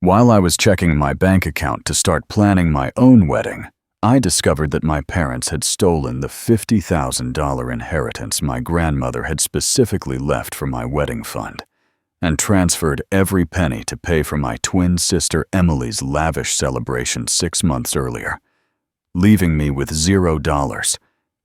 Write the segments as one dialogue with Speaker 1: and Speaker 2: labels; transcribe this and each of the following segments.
Speaker 1: While I was checking my bank account to start planning my own wedding, I discovered that my parents had stolen the $50,000 inheritance my grandmother had specifically left for my wedding fund, and transferred every penny to pay for my twin sister Emily's lavish celebration 6 months earlier, leaving me with $0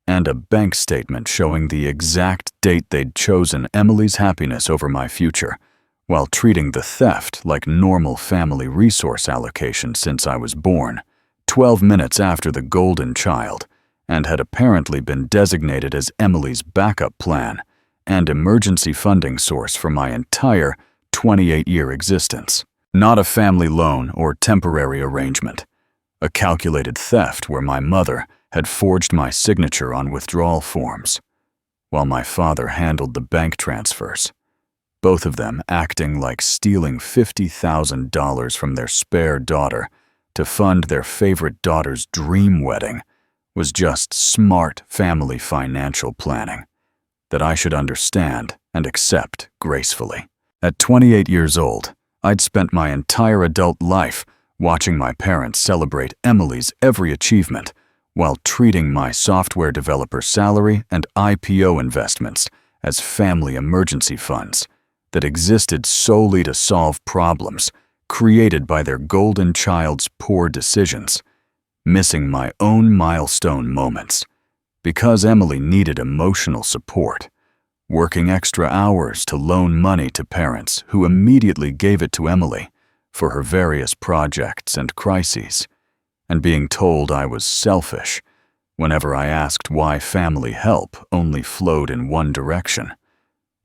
Speaker 1: and a bank statement showing the exact date they'd chosen Emily's happiness over my future, while treating the theft like normal family resource allocation since I was born, 12 minutes after the golden child, and had apparently been designated as Emily's backup plan and emergency funding source for my entire 28-year existence. Not a family loan or temporary arrangement. A calculated theft where my mother had forged my signature on withdrawal forms, while my father handled the bank transfers, both of them acting like stealing $50,000 from their spare daughter to fund their favorite daughter's dream wedding was just smart family financial planning that I should understand and accept gracefully. At 28 years old, I'd spent my entire adult life watching my parents celebrate Emily's every achievement while treating my software developer salary and IPO investments as family emergency funds that existed solely to solve problems created by their golden child's poor decisions, missing my own milestone moments because Emily needed emotional support, working extra hours to loan money to parents who immediately gave it to Emily for her various projects and crises, and being told I was selfish whenever I asked why family help only flowed in one direction,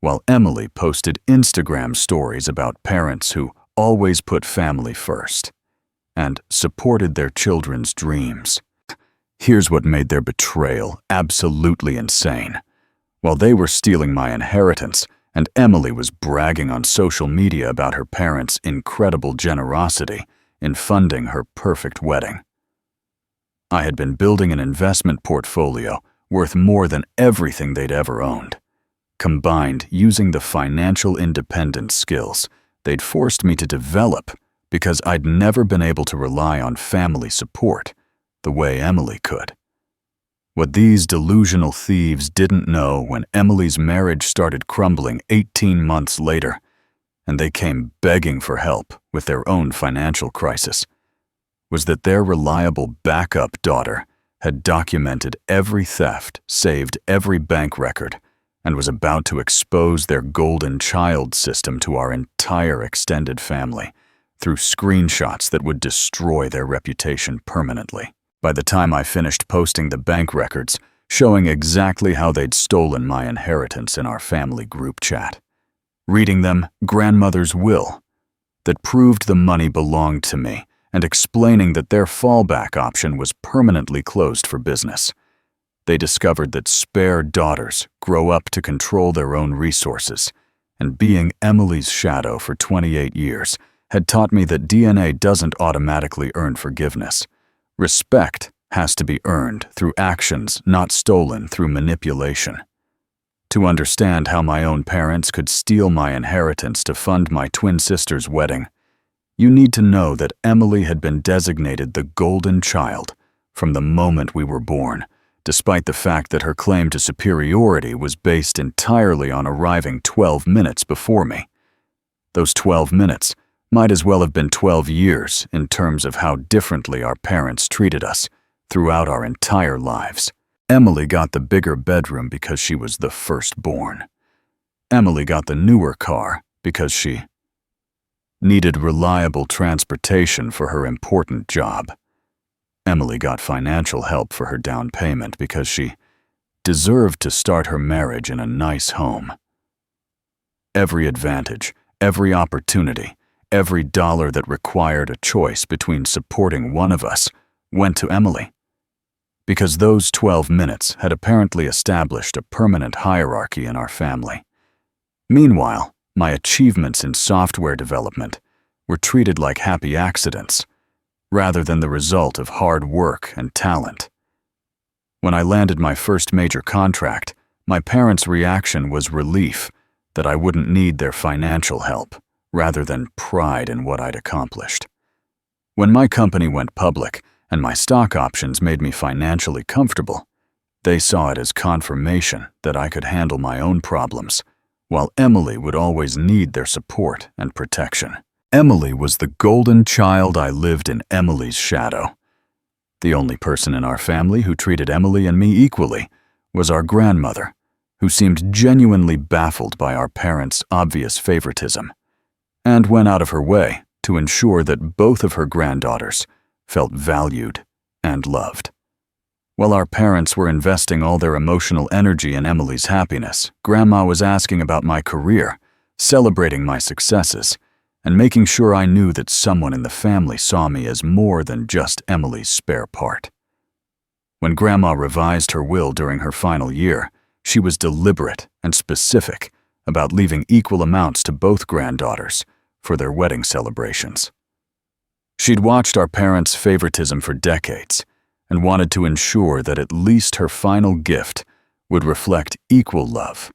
Speaker 1: while Emily posted Instagram stories about parents who always put family first and supported their children's dreams. Here's what made their betrayal absolutely insane. While they were stealing my inheritance and Emily was bragging on social media about her parents' incredible generosity in funding her perfect wedding, I had been building an investment portfolio worth more than everything they'd ever owned, combined using the financial independence skills they'd forced me to develop because I'd never been able to rely on family support the way Emily could. What these delusional thieves didn't know when Emily's marriage started crumbling 18 months later, and they came begging for help with their own financial crisis, was that their reliable backup daughter had documented every theft, saved every bank record, and was about to expose their golden child system to our entire extended family through screenshots that would destroy their reputation permanently. By the time I finished posting the bank records showing exactly how they'd stolen my inheritance in our family group chat, reading them grandmother's will that proved the money belonged to me, and explaining that their fallback option was permanently closed for business, they discovered that spare daughters grow up to control their own resources, and being Emily's shadow for 28 years had taught me that DNA doesn't automatically earn forgiveness. Respect has to be earned through actions, not stolen through manipulation. To understand how my own parents could steal my inheritance to fund my twin sister's wedding, you need to know that Emily had been designated the golden child from the moment we were born, despite the fact that her claim to superiority was based entirely on arriving 12 minutes before me. Those 12 minutes might as well have been 12 years in terms of how differently our parents treated us throughout our entire lives. Emily got the bigger bedroom because she was the firstborn. Emily got the newer car because she needed reliable transportation for her important job. Emily got financial help for her down payment because she deserved to start her marriage in a nice home. Every advantage, every opportunity, every dollar that required a choice between supporting one of us went to Emily, because those 12 minutes had apparently established a permanent hierarchy in our family. Meanwhile, my achievements in software development were treated like happy accidents, rather than the result of hard work and talent. When I landed my first major contract, my parents' reaction was relief that I wouldn't need their financial help, rather than pride in what I'd accomplished. When my company went public and my stock options made me financially comfortable, they saw it as confirmation that I could handle my own problems, while Emily would always need their support and protection. Emily was the golden child. I lived in Emily's shadow. The only person in our family who treated Emily and me equally was our grandmother, who seemed genuinely baffled by our parents' obvious favoritism, and went out of her way to ensure that both of her granddaughters felt valued and loved. While our parents were investing all their emotional energy in Emily's happiness, Grandma was asking about my career, celebrating my successes, and making sure I knew that someone in the family saw me as more than just Emily's spare part. When Grandma revised her will during her final year, she was deliberate and specific about leaving equal amounts to both granddaughters for their wedding celebrations. She'd watched our parents' favoritism for decades and wanted to ensure that at least her final gift would reflect equal love,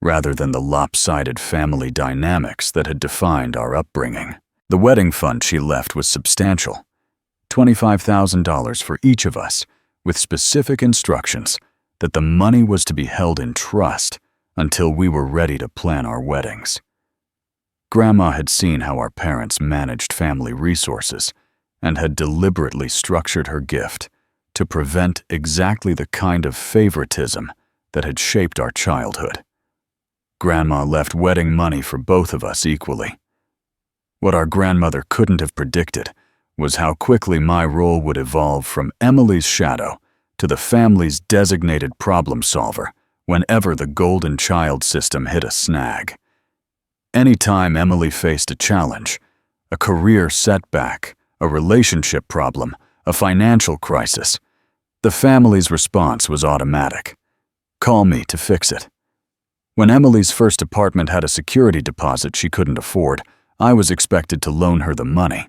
Speaker 1: rather than the lopsided family dynamics that had defined our upbringing. The wedding fund she left was substantial, $25,000 for each of us, with specific instructions that the money was to be held in trust until we were ready to plan our weddings. Grandma had seen how our parents managed family resources and had deliberately structured her gift to prevent exactly the kind of favoritism that had shaped our childhood. Grandma left wedding money for both of us equally. What our grandmother couldn't have predicted was how quickly my role would evolve from Emily's shadow to the family's designated problem solver whenever the golden child system hit a snag. Anytime Emily faced a challenge, a career setback, a relationship problem, a financial crisis, the family's response was automatic. Call me to fix it. When Emily's first apartment had a security deposit she couldn't afford, I was expected to loan her the money.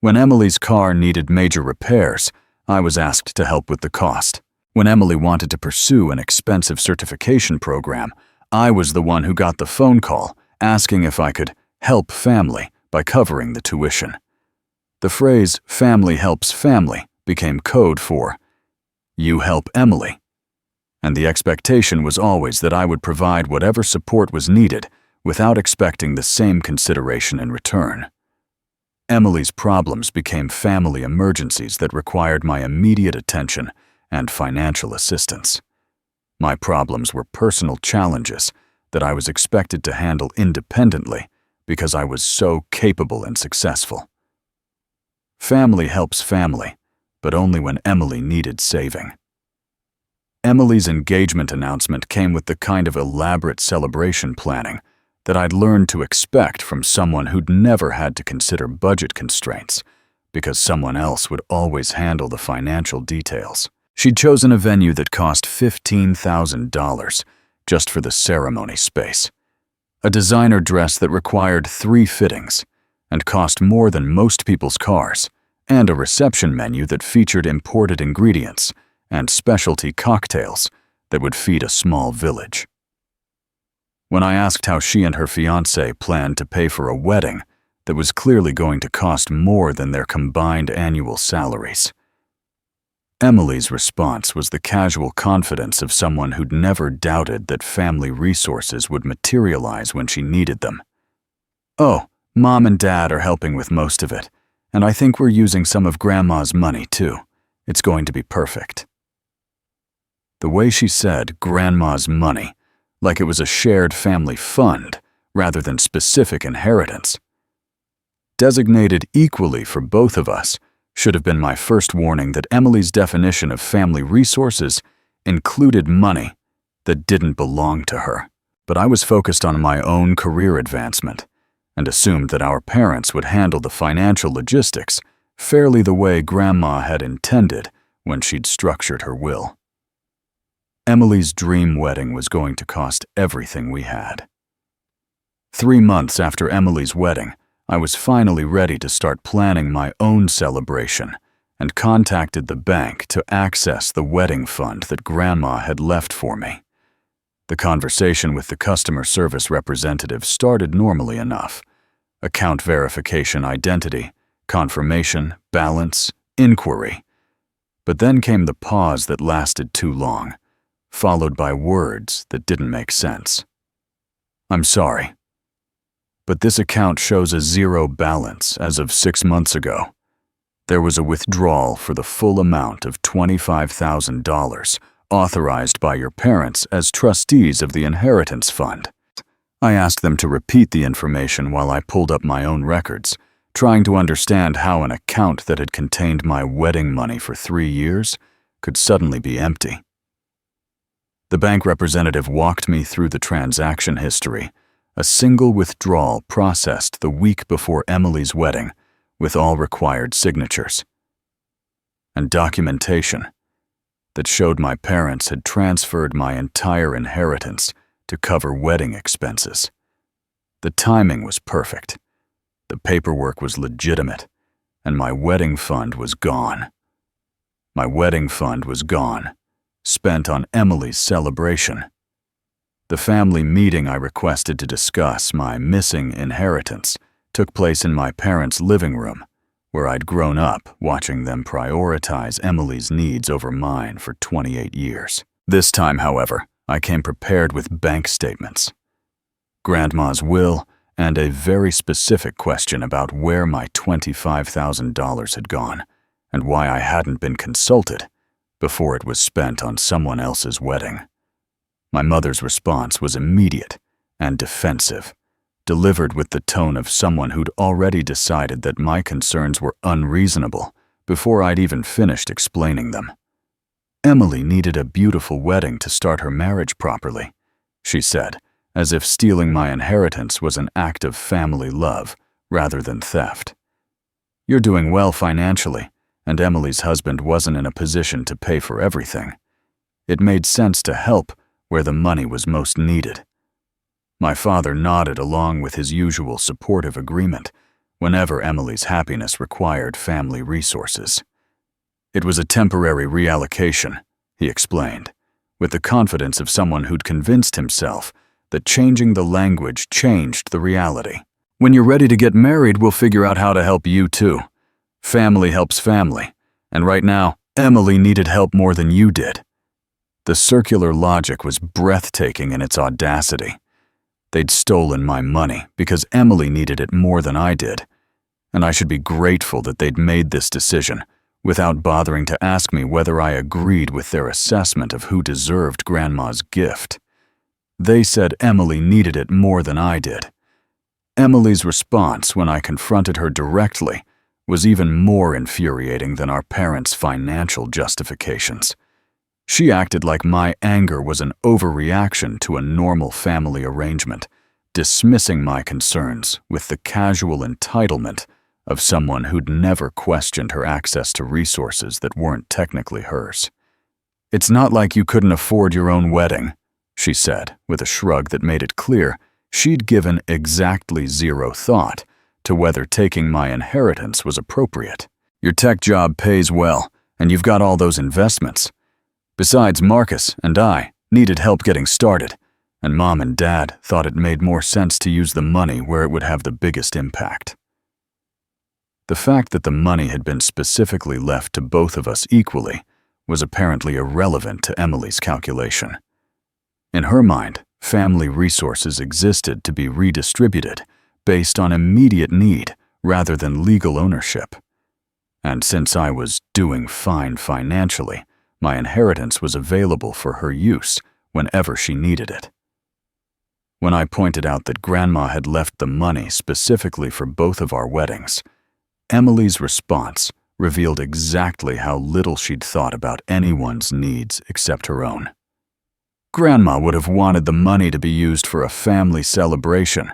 Speaker 1: When Emily's car needed major repairs, I was asked to help with the cost. When Emily wanted to pursue an expensive certification program, I was the one who got the phone call asking if I could help family by covering the tuition. The phrase "family helps family" became code for "you help Emily," and the expectation was always that I would provide whatever support was needed without expecting the same consideration in return. Emily's problems became family emergencies that required my immediate attention and financial assistance. My problems were personal challenges that I was expected to handle independently because I was so capable and successful. Family helps family, but only when Emily needed saving. Emily's engagement announcement came with the kind of elaborate celebration planning that I'd learned to expect from someone who'd never had to consider budget constraints, because someone else would always handle the financial details. She'd chosen a venue that cost $15,000 just for the ceremony space, a designer dress that required 3 fittings and cost more than most people's cars, and a reception menu that featured imported ingredients and specialty cocktails that would feed a small village. When I asked how she and her fiancé planned to pay for a wedding that was clearly going to cost more than their combined annual salaries, Emily's response was the casual confidence of someone who'd never doubted that family resources would materialize when she needed them. "Oh, Mom and Dad are helping with most of it, and I think we're using some of Grandma's money too. It's going to be perfect." The way she said "Grandma's money," like it was a shared family fund rather than specific inheritance, designated equally for both of us, should have been my first warning that Emily's definition of family resources included money that didn't belong to her. But I was focused on my own career advancement and assumed that our parents would handle the financial logistics fairly the way Grandma had intended when she'd structured her will. Emily's dream wedding was going to cost everything we had. 3 months after Emily's wedding, I was finally ready to start planning my own celebration and contacted the bank to access the wedding fund that Grandma had left for me. The conversation with the customer service representative started normally enough, account verification, identity, confirmation, balance, inquiry. But then came the pause that lasted too long, followed by words that didn't make sense. I'm sorry, but this account shows a zero balance as of 6 months ago. There was a withdrawal for the full amount of $25,000 authorized by your parents as trustees of the inheritance fund. I asked them to repeat the information while I pulled up my own records, trying to understand how an account that had contained my wedding money for 3 years could suddenly be empty. The bank representative walked me through the transaction history, a single withdrawal processed the week before Emily's wedding, with all required signatures, and documentation that showed my parents had transferred my entire inheritance to cover wedding expenses. The timing was perfect. The paperwork was legitimate, and my wedding fund was gone. My wedding fund was gone, spent on Emily's celebration. The family meeting I requested to discuss my missing inheritance took place in my parents' living room, where I'd grown up watching them prioritize Emily's needs over mine for 28 years. This time, however, I came prepared with bank statements, Grandma's will, and a very specific question about where my $25,000 had gone and why I hadn't been consulted before it was spent on someone else's wedding. My mother's response was immediate and defensive, delivered with the tone of someone who'd already decided that my concerns were unreasonable before I'd even finished explaining them. Emily needed a beautiful wedding to start her marriage properly, she said, as if stealing my inheritance was an act of family love rather than theft. You're doing well financially, and Emily's husband wasn't in a position to pay for everything. It made sense to help where the money was most needed. My father nodded along with his usual supportive agreement whenever Emily's happiness required family resources. It was a temporary reallocation, he explained, with the confidence of someone who'd convinced himself that changing the language changed the reality. When you're ready to get married, we'll figure out how to help you too. Family helps family, and right now, Emily needed help more than you did. The circular logic was breathtaking in its audacity. They'd stolen my money because Emily needed it more than I did, and I should be grateful that they'd made this decision without bothering to ask me whether I agreed with their assessment of who deserved Grandma's gift. They said Emily needed it more than I did. Emily's response when I confronted her directly was even more infuriating than our parents' financial justifications. She acted like my anger was an overreaction to a normal family arrangement, dismissing my concerns with the casual entitlement of someone who'd never questioned her access to resources that weren't technically hers. It's not like you couldn't afford your own wedding, she said, with a shrug that made it clear she'd given exactly zero thought to whether taking my inheritance was appropriate. Your tech job pays well, and you've got all those investments. Besides, Marcus and I needed help getting started, and Mom and Dad thought it made more sense to use the money where it would have the biggest impact. The fact that the money had been specifically left to both of us equally was apparently irrelevant to Emily's calculation. In her mind, family resources existed to be redistributed based on immediate need rather than legal ownership. And since I was doing fine financially, my inheritance was available for her use whenever she needed it. When I pointed out that Grandma had left the money specifically for both of our weddings, Emily's response revealed exactly how little she'd thought about anyone's needs except her own. Grandma would have wanted the money to be used for a family celebration,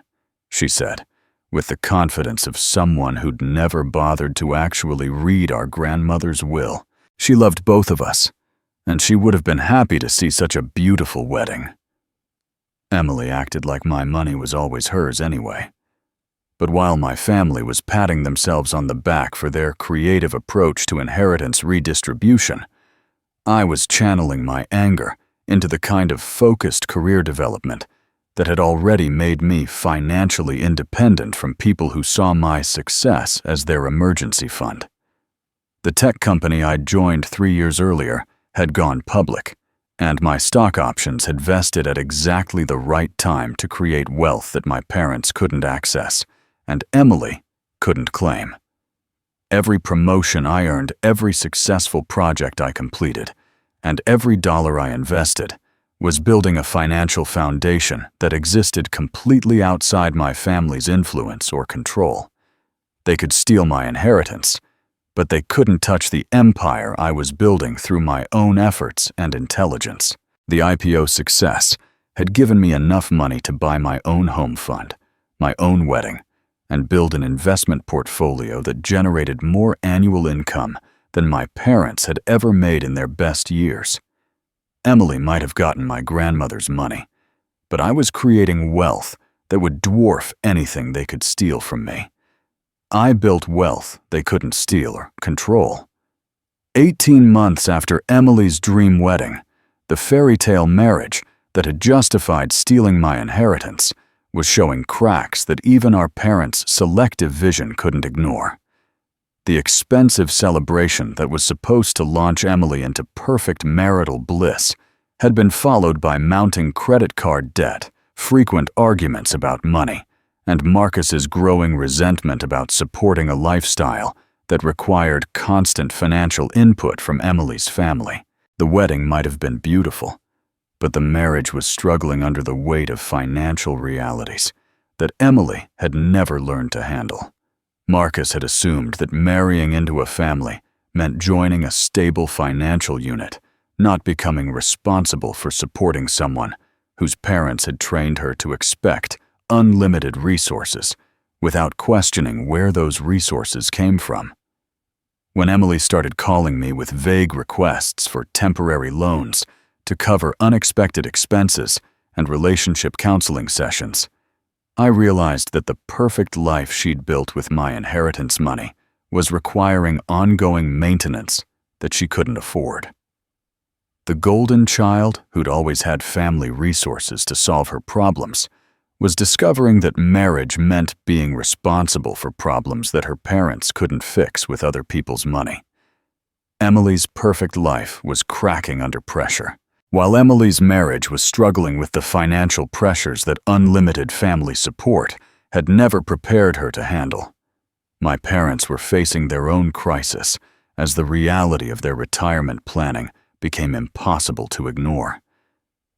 Speaker 1: she said, with the confidence of someone who'd never bothered to actually read our grandmother's will. She loved both of us, and she would have been happy to see such a beautiful wedding. Emily acted like my money was always hers anyway. But while my family was patting themselves on the back for their creative approach to inheritance redistribution, I was channeling my anger into the kind of focused career development that had already made me financially independent from people who saw my success as their emergency fund. The tech company I'd joined 3 years earlier had gone public, and my stock options had vested at exactly the right time to create wealth that my parents couldn't access, and Emily couldn't claim. Every promotion I earned, every successful project I completed, and every dollar I invested was building a financial foundation that existed completely outside my family's influence or control. They could steal my inheritance, but they couldn't touch the empire I was building through my own efforts and intelligence. The IPO success had given me enough money to buy my own home fund, my own wedding, and build an investment portfolio that generated more annual income than my parents had ever made in their best years. Emily might have gotten my grandmother's money, but I was creating wealth that would dwarf anything they could steal from me. I built wealth they couldn't steal or control. 18 months after Emily's dream wedding, the fairy tale marriage that had justified stealing my inheritance was showing cracks that even our parents' selective vision couldn't ignore. The expensive celebration that was supposed to launch Emily into perfect marital bliss had been followed by mounting credit card debt, frequent arguments about money, and Marcus's growing resentment about supporting a lifestyle that required constant financial input from Emily's family. The wedding might have been beautiful, but the marriage was struggling under the weight of financial realities that Emily had never learned to handle. Marcus had assumed that marrying into a family meant joining a stable financial unit, not becoming responsible for supporting someone whose parents had trained her to expect unlimited resources without questioning where those resources came from. When Emily started calling me with vague requests for temporary loans to cover unexpected expenses and relationship counseling sessions, I realized that the perfect life she'd built with my inheritance money was requiring ongoing maintenance that she couldn't afford. The golden child, who'd always had family resources to solve her problems, was discovering that marriage meant being responsible for problems that her parents couldn't fix with other people's money. Emily's perfect life was cracking under pressure, while Emily's marriage was struggling with the financial pressures that unlimited family support had never prepared her to handle. My parents were facing their own crisis as the reality of their retirement planning became impossible to ignore.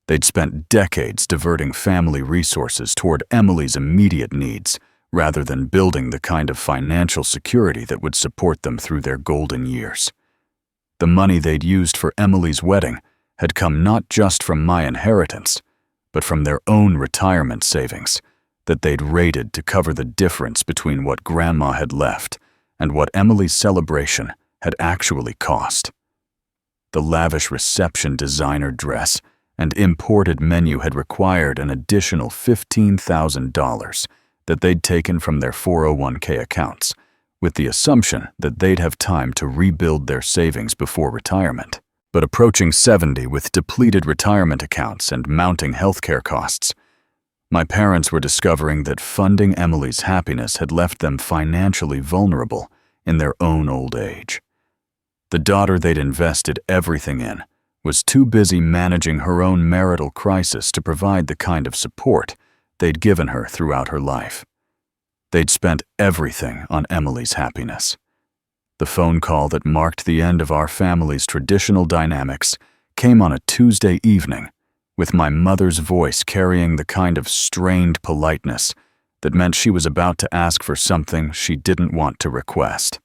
Speaker 1: They'd spent decades diverting family resources toward Emily's immediate needs rather than building the kind of financial security that would support them through their golden years. The money they'd used for Emily's wedding had come not just from my inheritance, but from their own retirement savings that they'd raided to cover the difference between what Grandma had left and what Emily's celebration had actually cost. The lavish reception designer dress and imported menu had required an additional $15,000 that they'd taken from their 401k accounts, with the assumption that they'd have time to rebuild their savings before retirement. But approaching 70 with depleted retirement accounts and mounting healthcare costs, my parents were discovering that funding Emily's happiness had left them financially vulnerable in their own old age. The daughter they'd invested everything in was too busy managing her own marital crisis to provide the kind of support they'd given her throughout her life. They'd spent everything on Emily's happiness. The phone call that marked the end of our family's traditional dynamics came on a Tuesday evening, with my mother's voice carrying the kind of strained politeness that meant she was about to ask for something she didn't want to request.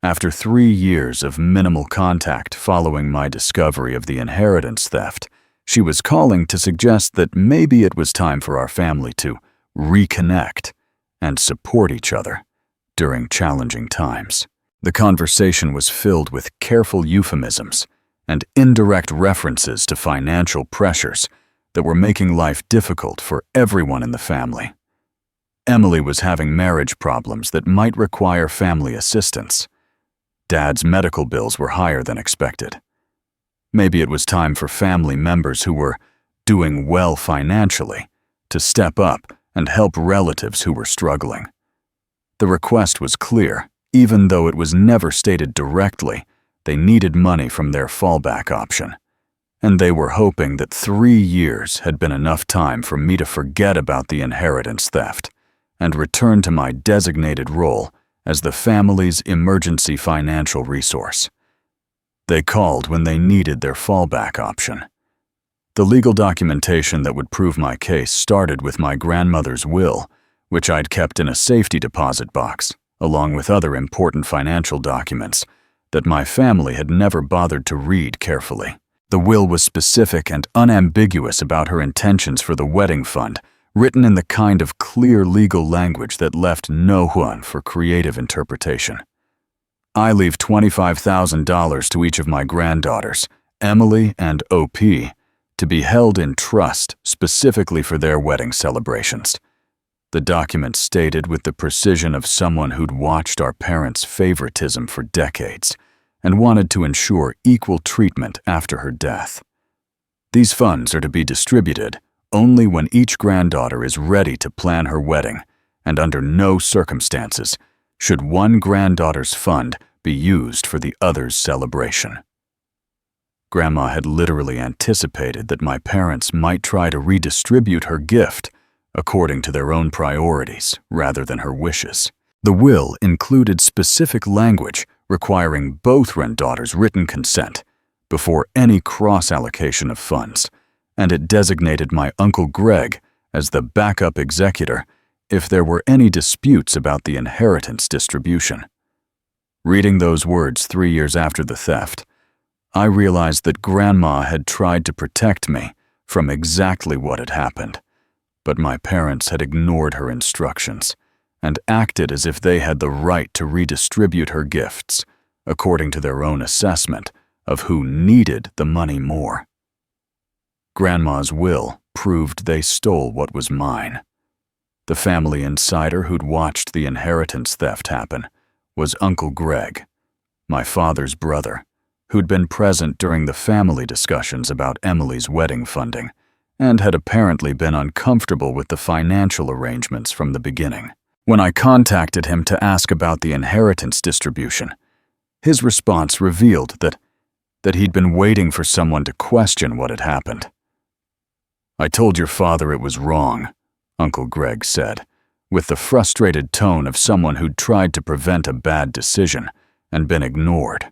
Speaker 1: After 3 years of minimal contact following my discovery of the inheritance theft, she was calling to suggest that maybe it was time for our family to reconnect and support each other during challenging times. The conversation was filled with careful euphemisms and indirect references to financial pressures that were making life difficult for everyone in the family. Emily was having marriage problems that might require family assistance. Dad's medical bills were higher than expected. Maybe it was time for family members who were doing well financially to step up and help relatives who were struggling. The request was clear. Even though it was never stated directly, they needed money from their fallback option. And they were hoping that 3 years had been enough time for me to forget about the inheritance theft and return to my designated role as the family's emergency financial resource. They called when they needed their fallback option. The legal documentation that would prove my case started with my grandmother's will, which I'd kept in a safety deposit box, along with other important financial documents that my family had never bothered to read carefully. The will was specific and unambiguous about her intentions for the wedding fund, written in the kind of clear legal language that left no room for creative interpretation. I leave $25,000 to each of my granddaughters, Emily and OP, to be held in trust specifically for their wedding celebrations. The document stated with the precision of someone who'd watched our parents' favoritism for decades and wanted to ensure equal treatment after her death. These funds are to be distributed only when each granddaughter is ready to plan her wedding, and under no circumstances should one granddaughter's fund be used for the other's celebration. Grandma had literally anticipated that my parents might try to redistribute her gift according to their own priorities rather than her wishes. The will included specific language requiring both granddaughters' written consent before any cross-allocation of funds, and it designated my Uncle Greg as the backup executor if there were any disputes about the inheritance distribution. Reading those words 3 years after the theft, I realized that Grandma had tried to protect me from exactly what had happened, but my parents had ignored her instructions and acted as if they had the right to redistribute her gifts according to their own assessment of who needed the money more. Grandma's will proved they stole what was mine. The family insider who'd watched the inheritance theft happen was Uncle Greg, my father's brother, who'd been present during the family discussions about Emily's wedding funding and had apparently been uncomfortable with the financial arrangements from the beginning. When I contacted him to ask about the inheritance distribution, his response revealed that he'd been waiting for someone to question what had happened. "I told your father it was wrong," Uncle Greg said, with the frustrated tone of someone who'd tried to prevent a bad decision and been ignored.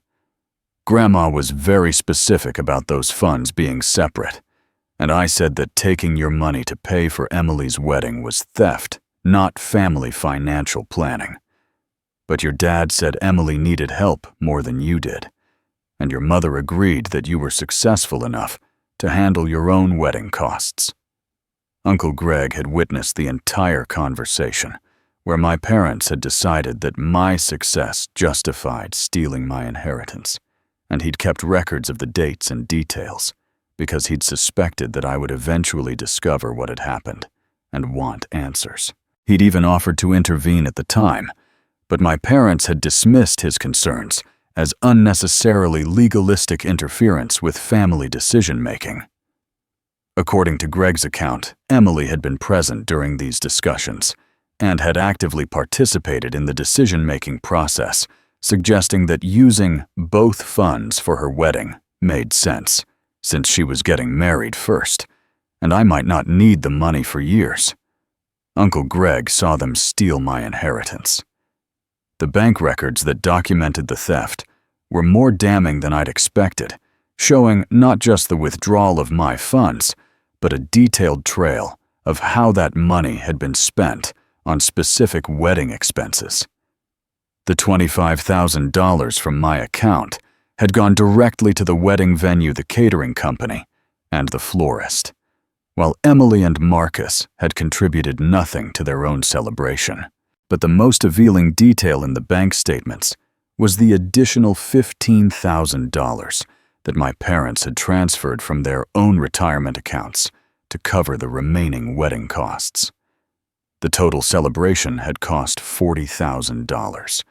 Speaker 1: "Grandma was very specific about those funds being separate, and I said that taking your money to pay for Emily's wedding was theft, not family financial planning. But your dad said Emily needed help more than you did, and your mother agreed that you were successful enough to handle your own wedding costs." Uncle Greg had witnessed the entire conversation, where my parents had decided that my success justified stealing my inheritance, and he'd kept records of the dates and details because he'd suspected that I would eventually discover what had happened and want answers. He'd even offered to intervene at the time, but my parents had dismissed his concerns as unnecessarily legalistic interference with family decision-making. According to Greg's account, Emily had been present during these discussions and had actively participated in the decision-making process, suggesting that using both funds for her wedding made sense, since she was getting married first, and I might not need the money for years. Uncle Greg saw them steal my inheritance. The bank records that documented the theft were more damning than I'd expected, showing not just the withdrawal of my funds, but a detailed trail of how that money had been spent on specific wedding expenses. The $25,000 from my account had gone directly to the wedding venue, the catering company, and the florist, while Emily and Marcus had contributed nothing to their own celebration. But the most revealing detail in the bank statements was the additional $15,000 that my parents had transferred from their own retirement accounts to cover the remaining wedding costs. The total celebration had cost $40,000,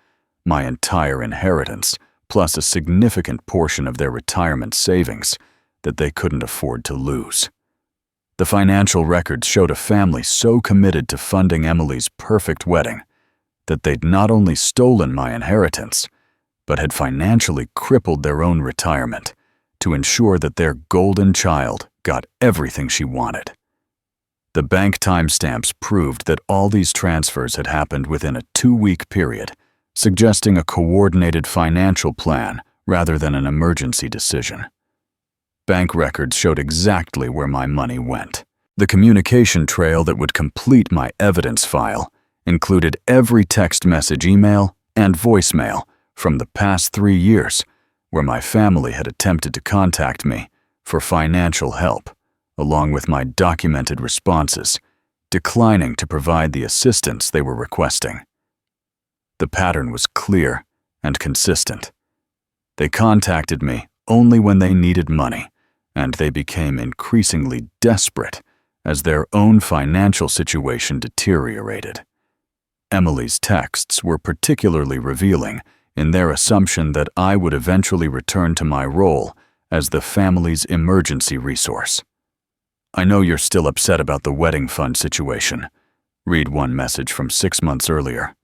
Speaker 1: my entire inheritance, plus a significant portion of their retirement savings that they couldn't afford to lose. The financial records showed a family so committed to funding Emily's perfect wedding that they'd not only stolen my inheritance, but had financially crippled their own retirement to ensure that their golden child got everything she wanted. The bank timestamps proved that all these transfers had happened within a 2-week period, suggesting a coordinated financial plan rather than an emergency decision. Bank records showed exactly where my money went. The communication trail that would complete my evidence file included every text message, email, and voicemail from the past 3 years where my family had attempted to contact me for financial help, along with my documented responses, declining to provide the assistance they were requesting. The pattern was clear and consistent. They contacted me only when they needed money, and they became increasingly desperate as their own financial situation deteriorated. Emily's texts were particularly revealing in their assumption that I would eventually return to my role as the family's emergency resource. "I know you're still upset about the wedding fund situation," read one message from 6 months earlier,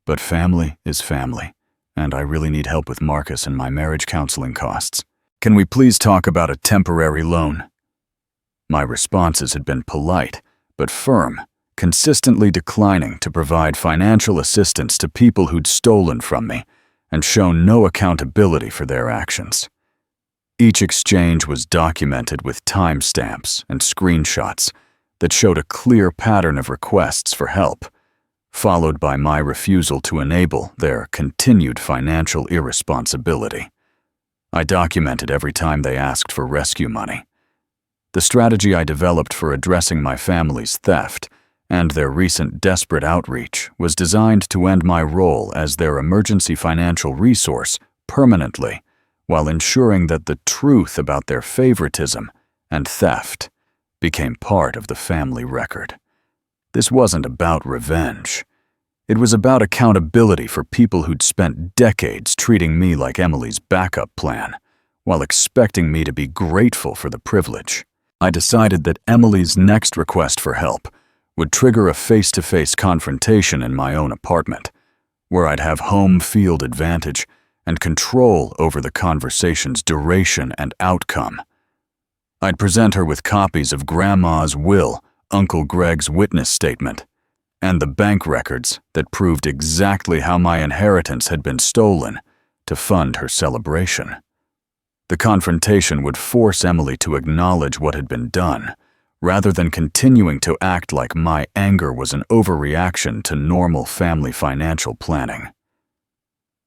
Speaker 1: "but family is family, and I really need help with Marcus and my marriage counseling costs. Can we please talk about a temporary loan?" My responses had been polite, but firm, consistently declining to provide financial assistance to people who'd stolen from me and shown no accountability for their actions. Each exchange was documented with timestamps and screenshots that showed a clear pattern of requests for help, followed by my refusal to enable their continued financial irresponsibility. I documented every time they asked for rescue money. The strategy I developed for addressing my family's theft and their recent desperate outreach was designed to end my role as their emergency financial resource permanently, while ensuring that the truth about their favoritism and theft became part of the family record. This wasn't about revenge. It was about accountability for people who'd spent decades treating me like Emily's backup plan, while expecting me to be grateful for the privilege. I decided that Emily's next request for help would trigger a face-to-face confrontation in my own apartment, where I'd have home field advantage and control over the conversation's duration and outcome. I'd present her with copies of Grandma's will, Uncle Greg's witness statement, and the bank records that proved exactly how my inheritance had been stolen to fund her celebration. The confrontation would force Emily to acknowledge what had been done, rather than continuing to act like my anger was an overreaction to normal family financial planning.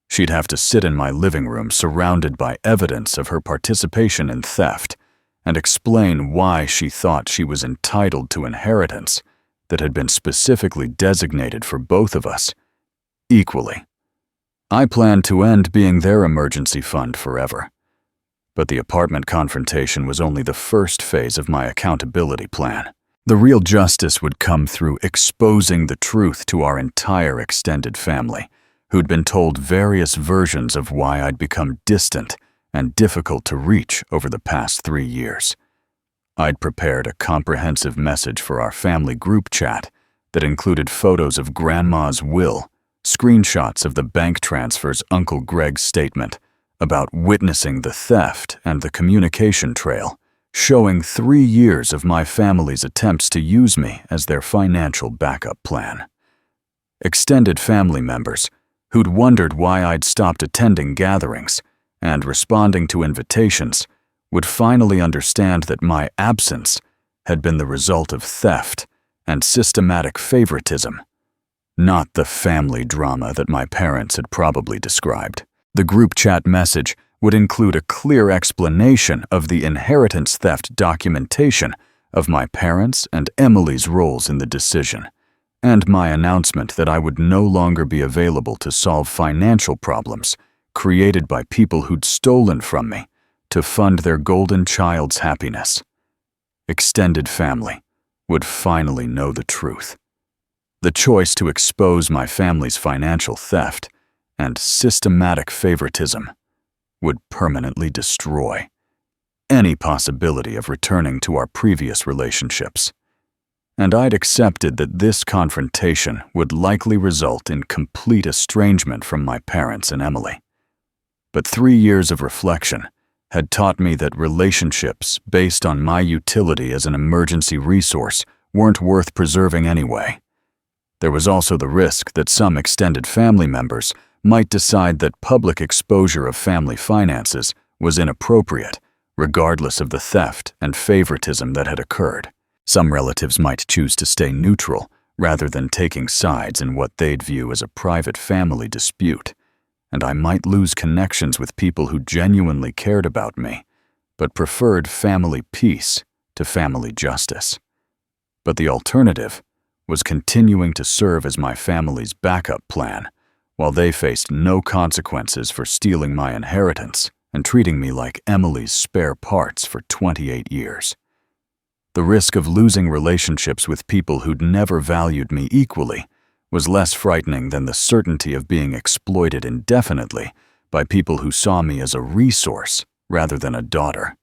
Speaker 1: She'd have to sit in my living room surrounded by evidence of her participation in theft and explain why she thought she was entitled to inheritance that had been specifically designated for both of us equally. I planned to end being their emergency fund forever. But the apartment confrontation was only the first phase of my accountability plan. The real justice would come through exposing the truth to our entire extended family, who'd been told various versions of why I'd become distant and difficult to reach over the past 3 years. I'd prepared a comprehensive message for our family group chat that included photos of Grandma's will, screenshots of the bank transfers, Uncle Greg's statement about witnessing the theft, and the communication trail, showing 3 years of my family's attempts to use me as their financial backup plan. Extended family members, who'd wondered why I'd stopped attending gatherings and responding to invitations, would finally understand that my absence had been the result of theft and systematic favoritism, not the family drama that my parents had probably described. The group chat message would include a clear explanation of the inheritance theft documentation of my parents' and Emily's roles in the decision, and my announcement that I would no longer be available to solve financial problems created by people who'd stolen from me to fund their golden child's happiness. Extended family would finally know the truth. The choice to expose my family's financial theft and systematic favoritism would permanently destroy any possibility of returning to our previous relationships. And I'd accepted that this confrontation would likely result in complete estrangement from my parents and Emily. But 3 years of reflection had taught me that relationships based on my utility as an emergency resource weren't worth preserving anyway. There was also the risk that some extended family members might decide that public exposure of family finances was inappropriate, regardless of the theft and favoritism that had occurred. Some relatives might choose to stay neutral rather than taking sides in what they'd view as a private family dispute, and I might lose connections with people who genuinely cared about me, but preferred family peace to family justice. But the alternative was continuing to serve as my family's backup plan, while they faced no consequences for stealing my inheritance and treating me like Emily's spare parts for 28 years. The risk of losing relationships with people who'd never valued me equally was less frightening than the certainty of being exploited indefinitely by people who saw me as a resource rather than a daughter.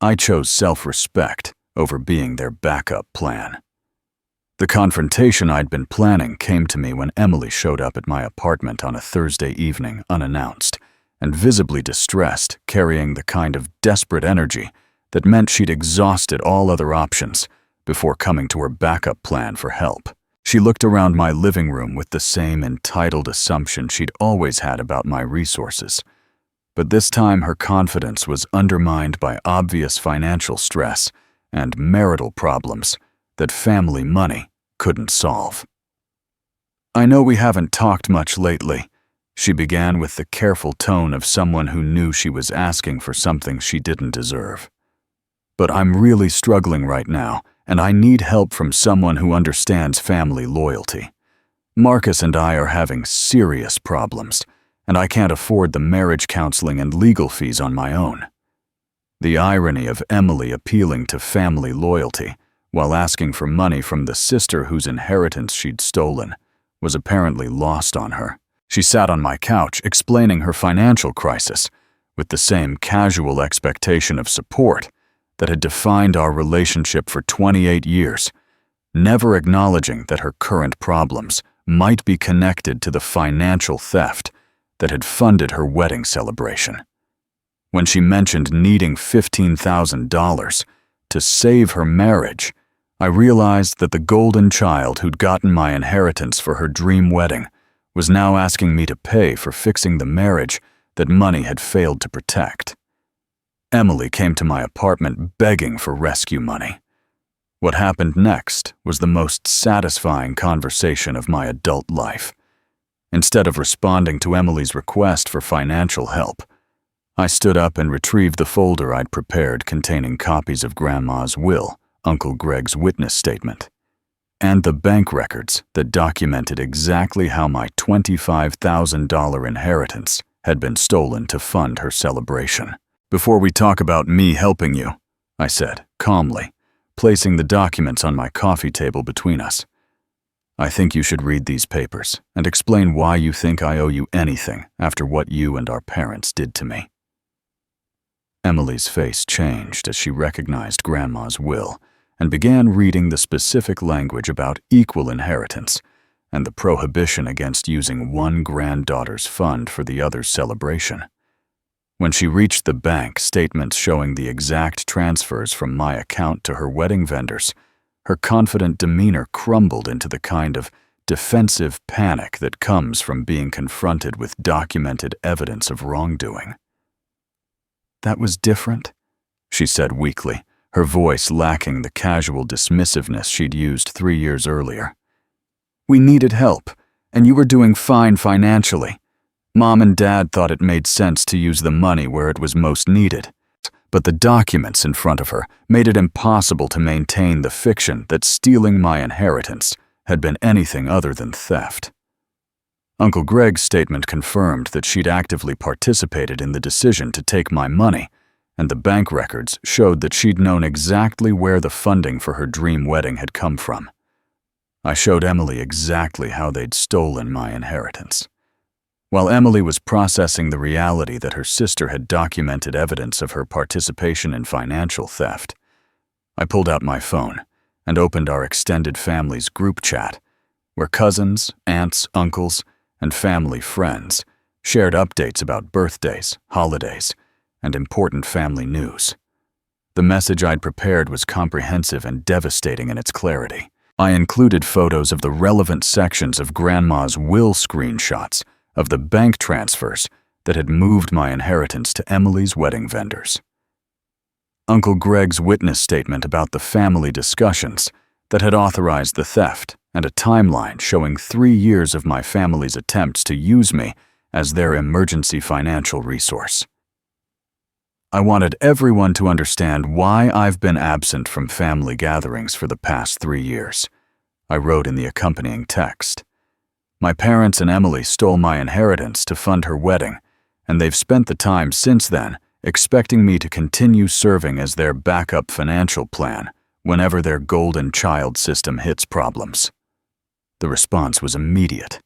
Speaker 1: I chose self-respect over being their backup plan. The confrontation I'd been planning came to me when Emily showed up at my apartment on a Thursday evening unannounced and visibly distressed, carrying the kind of desperate energy that meant she'd exhausted all other options before coming to her backup plan for help. She looked around my living room with the same entitled assumption she'd always had about my resources. But this time her confidence was undermined by obvious financial stress and marital problems that family money couldn't solve. "I know we haven't talked much lately," she began with the careful tone of someone who knew she was asking for something she didn't deserve. "But I'm really struggling right now, and I need help from someone who understands family loyalty. Marcus and I are having serious problems, and I can't afford the marriage counseling and legal fees on my own." The irony of Emily appealing to family loyalty while asking for money from the sister whose inheritance she'd stolen was apparently lost on her. She sat on my couch explaining her financial crisis with the same casual expectation of support that had defined our relationship for 28 years, never acknowledging that her current problems might be connected to the financial theft that had funded her wedding celebration. When she mentioned needing $15,000 to save her marriage, I realized that the golden child who'd gotten my inheritance for her dream wedding was now asking me to pay for fixing the marriage that money had failed to protect. Emily came to my apartment begging for rescue money. What happened next was the most satisfying conversation of my adult life. Instead of responding to Emily's request for financial help, I stood up and retrieved the folder I'd prepared containing copies of Grandma's will, Uncle Greg's witness statement, and the bank records that documented exactly how my $25,000 inheritance had been stolen to fund her celebration. "Before we talk about me helping you," I said, calmly, placing the documents on my coffee table between us, "I think you should read these papers and explain why you think I owe you anything after what you and our parents did to me." Emily's face changed as she recognized Grandma's will and began reading the specific language about equal inheritance and the prohibition against using one granddaughter's fund for the other's celebration. When she reached the bank statements showing the exact transfers from my account to her wedding vendors, her confident demeanor crumbled into the kind of defensive panic that comes from being confronted with documented evidence of wrongdoing. "That was different," she said weakly, her voice lacking the casual dismissiveness she'd used 3 years earlier. "We needed help, and you were doing fine financially. Mom and Dad thought it made sense to use the money where it was most needed, but the documents in front of her made it impossible to maintain the fiction that stealing my inheritance had been anything other than theft." Uncle Greg's statement confirmed that she'd actively participated in the decision to take my money, and the bank records showed that she'd known exactly where the funding for her dream wedding had come from. I showed Emily exactly how they'd stolen my inheritance. While Emily was processing the reality that her sister had documented evidence of her participation in financial theft, I pulled out my phone and opened our extended family's group chat, where cousins, aunts, uncles, and family friends shared updates about birthdays, holidays, and important family news. The message I'd prepared was comprehensive and devastating in its clarity. I included photos of the relevant sections of Grandma's will screenshots of the bank transfers that had moved my inheritance to Emily's wedding vendors. Uncle Greg's witness statement about the family discussions that had authorized the theft, and a timeline showing 3 years of my family's attempts to use me as their emergency financial resource. I wanted everyone to understand why I've been absent from family gatherings for the past 3 years, I wrote in the accompanying text. My parents and Emily stole my inheritance to fund her wedding, and they've spent the time since then expecting me to continue serving as their backup financial plan whenever their golden child system hits problems. The response was immediate.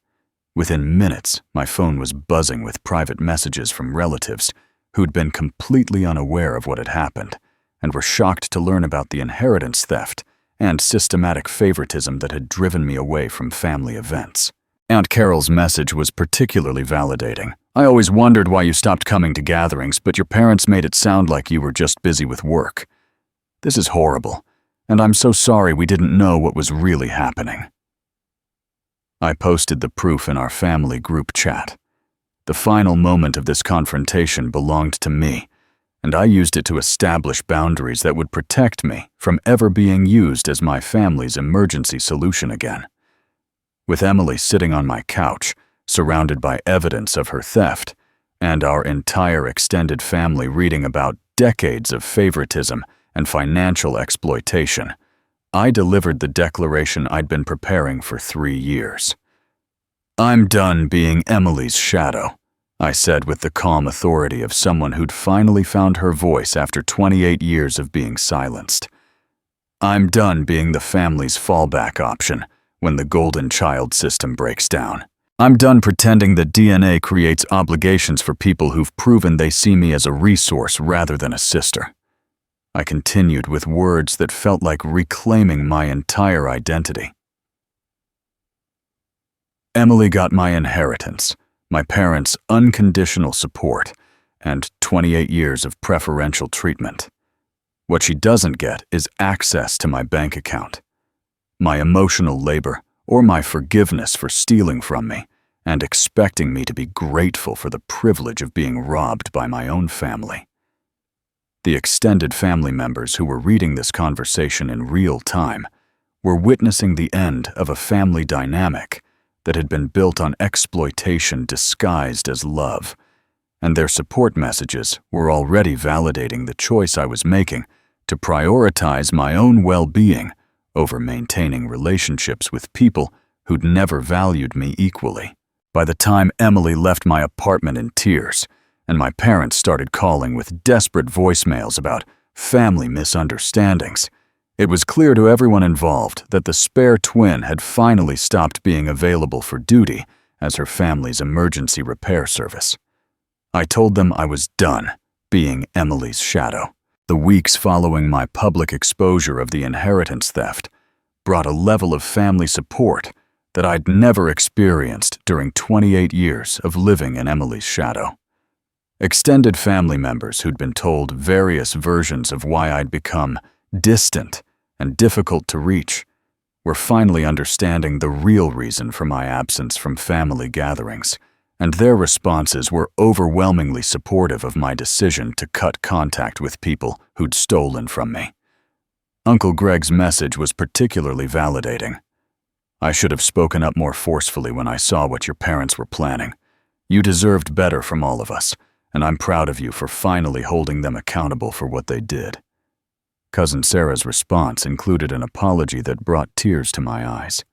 Speaker 1: Within minutes, my phone was buzzing with private messages from relatives who'd been completely unaware of what had happened and were shocked to learn about the inheritance theft and systematic favoritism that had driven me away from family events. Aunt Carol's message was particularly validating. I always wondered why you stopped coming to gatherings, but your parents made it sound like you were just busy with work. This is horrible, and I'm so sorry we didn't know what was really happening. I posted the proof in our family group chat. The final moment of this confrontation belonged to me, and I used it to establish boundaries that would protect me from ever being used as my family's emergency solution again. With Emily sitting on my couch, surrounded by evidence of her theft, and our entire extended family reading about decades of favoritism and financial exploitation, I delivered the declaration I'd been preparing for 3 years. I'm done being Emily's shadow, I said with the calm authority of someone who'd finally found her voice after 28 years of being silenced. I'm done being the family's fallback option when the golden child system breaks down. I'm done pretending that DNA creates obligations for people who've proven they see me as a resource rather than a sister. I continued with words that felt like reclaiming my entire identity. Emily got my inheritance, my parents' unconditional support, and 28 years of preferential treatment. What she doesn't get is access to my bank account, my emotional labor, or my forgiveness for stealing from me and expecting me to be grateful for the privilege of being robbed by my own family. The extended family members who were reading this conversation in real time were witnessing the end of a family dynamic that had been built on exploitation disguised as love, and their support messages were already validating the choice I was making to prioritize my own well-being over maintaining relationships with people who'd never valued me equally. By the time Emily left my apartment in tears, and my parents started calling with desperate voicemails about family misunderstandings, it was clear to everyone involved that the spare twin had finally stopped being available for duty as her family's emergency repair service. I told them I was done being Emily's shadow. The weeks following my public exposure of the inheritance theft brought a level of family support that I'd never experienced during 28 years of living in Emily's shadow. Extended family members who'd been told various versions of why I'd become distant and difficult to reach were finally understanding the real reason for my absence from family gatherings, and their responses were overwhelmingly supportive of my decision to cut contact with people who'd stolen from me. Uncle Greg's message was particularly validating. I should have spoken up more forcefully when I saw what your parents were planning. You deserved better from all of us, and I'm proud of you for finally holding them accountable for what they did. Cousin Sarah's response included an apology that brought tears to my eyes.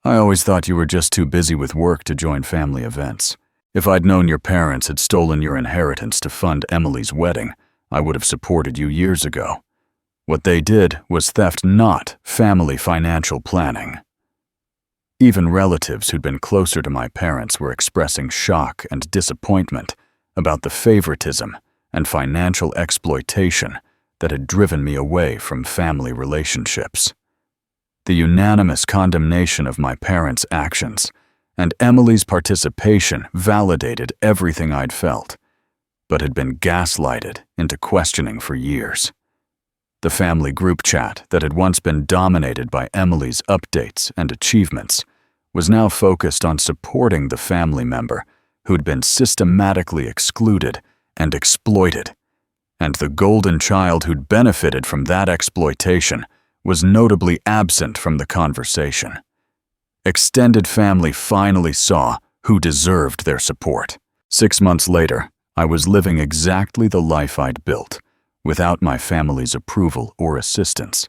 Speaker 1: I always thought you were just too busy with work to join family events. If I'd known your parents had stolen your inheritance to fund Emily's wedding, I would have supported you years ago. What they did was theft, not family financial planning. Even relatives who'd been closer to my parents were expressing shock and disappointment about the favoritism and financial exploitation that had driven me away from family relationships. The unanimous condemnation of my parents' actions and Emily's participation validated everything I'd felt, but had been gaslighted into questioning for years. The family group chat that had once been dominated by Emily's updates and achievements was now focused on supporting the family member who'd been systematically excluded and exploited, and the golden child who'd benefited from that exploitation was notably absent from the conversation. Extended family finally saw who deserved their support. 6 months later, I was living exactly the life I'd built, without my family's approval or assistance,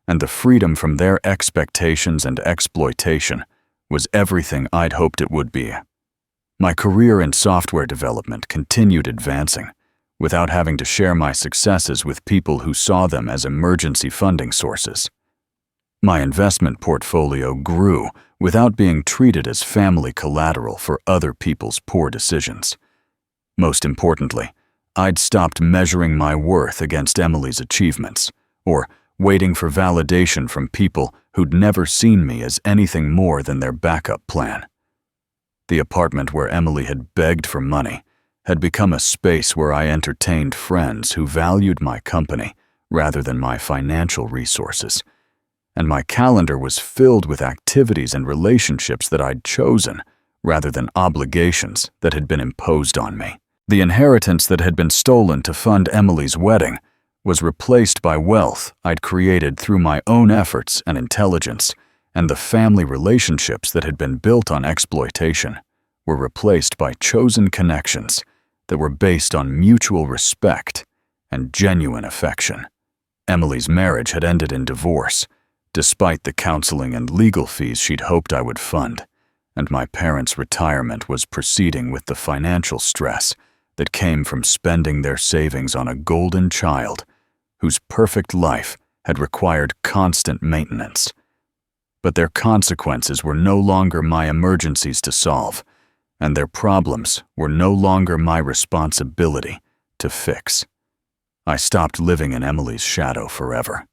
Speaker 1: and the freedom from their expectations and exploitation was everything I'd hoped it would be. My career in software development continued advancing, without having to share my successes with people who saw them as emergency funding sources. My investment portfolio grew without being treated as family collateral for other people's poor decisions. Most importantly, I'd stopped measuring my worth against Emily's achievements, or waiting for validation from people who'd never seen me as anything more than their backup plan. The apartment where Emily had begged for money had become a space where I entertained friends who valued my company rather than my financial resources, and my calendar was filled with activities and relationships that I'd chosen rather than obligations that had been imposed on me. The inheritance that had been stolen to fund Emily's wedding was replaced by wealth I'd created through my own efforts and intelligence, and the family relationships that had been built on exploitation were replaced by chosen connections that were based on mutual respect and genuine affection. Emily's marriage had ended in divorce, despite the counseling and legal fees she'd hoped I would fund, and my parents' retirement was proceeding with the financial stress that came from spending their savings on a golden child whose perfect life had required constant maintenance. But their consequences were no longer my emergencies to solve, and their problems were no longer my responsibility to fix. I stopped living in Emily's shadow forever.